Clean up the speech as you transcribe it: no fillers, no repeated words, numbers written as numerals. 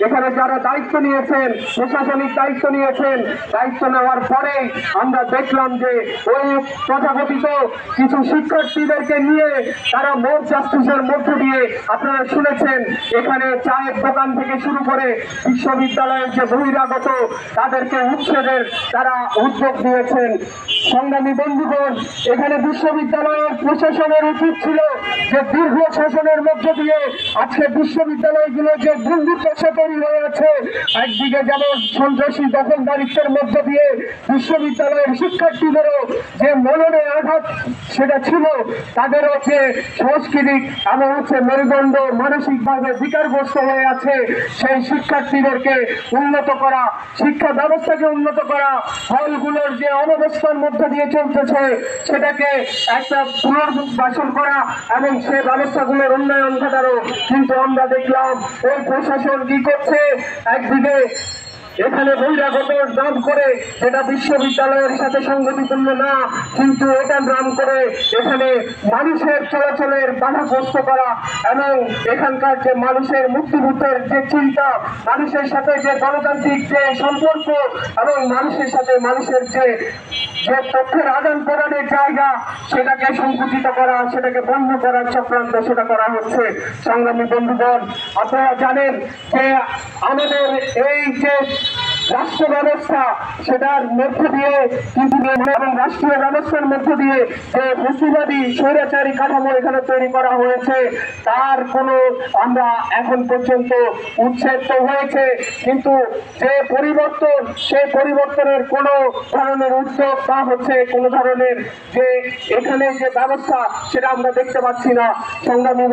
এখানে যারা দায়িত্ব নিয়েছেন, প্রশাসনিক দায়িত্ব নিয়েছেন, দায়িত্ব নেওয়ার পরে আমরা দেখলাম যে ওই তথাকথিত কিছু শিক্ষার্থীদেরকে নিয়ে তারা মোর জাস্টিসের মধ্য দিয়ে, আপনারা শুনেছেন এখানে চায়ের দোকান থেকে শুরু করে বিশ্ববিদ্যালয়ের যে বহিরাগত তাদেরকে উচ্ছেদের তারা উদ্যোগ নিয়েছেন। সংগ্রামী বন্ধুগণ, এখানে বিশ্ববিদ্যালয়ের প্রশাসনের উচিত ছিল যে দীর্ঘ শাসনের মধ্য দিয়ে আজকে বিশ্ববিদ্যালয়গুলো যে বন্ধুত্ব তৈরি হয়ে আছে, একদিকে যেমন সন্ত্রাসী দখলদারিত্বের মধ্য দিয়ে বিশ্ববিদ্যালয়ের শিক্ষার্থীদেরও যে মননে আঘাত সেটা ছিল, তাদেরও যে সাংস্কৃতিক এবং মেরুদণ্ড মানসিকভাবে বিকারগ্রস্ত হয়ে আছে, সেই শিক্ষার্থীদেরকে উন্নত করা, শিক্ষা ব্যবস্থাকে উন্নত করা, হলগুলোর যে অনবস্থার মধ্য দিয়ে চলতেছে সেটাকে একটা পুনর্বাসন করা এবং সে ব্যবস্থাগুলোর উন্নয়ন ঘটানো। কিন্তু আমরা দেখলাম ওই প্রশাসন কি করছে, একদিকে এখানে বহিরাগত নাম করে যেটা বিশ্ববিদ্যালয়ের সাথে সংগতিপূর্ণ না, কিন্তু এটা নাম করে এখানে মানুষের চলাচলের বাধাগ্রস্ত করা এবং এখানকার যে মানুষের মুক্তিযুদ্ধের যে চিন্তা, মানুষের সাথে যে গণতান্ত্রিক যে সম্পর্ক এবং মানুষের সাথে মানুষের যে তথ্যের আদান প্রদানের জায়গা, সেটাকে সংকুচিত করা, সেটাকে বন্ধ করার চক্রান্ত সেটা করা হচ্ছে। সংগ্রামী বন্ধুগণ, আপনারা জানেন যে আমাদের এই যে রাষ্ট্র ব্যবস্থা, সেটার মধ্য দিয়ে কিন্তু এবং রাষ্ট্রীয় ব্যবস্থার মধ্য দিয়ে যে মুসলিবাদী স্বৈরাচারী কাঠামো এখানে তৈরি করা হয়েছে, তার কোনো আমরা এখন পর্যন্ত উচ্ছেদ তো হয়েছে, কিন্তু যে পরিবর্তন, সেই পরিবর্তনের কোনো ধরনের উদ্যোগ বা কোনো ধরনের যে এখানে যে ব্যবস্থা সেটা আমরা দেখতে পাচ্ছি না। সংগ্রামী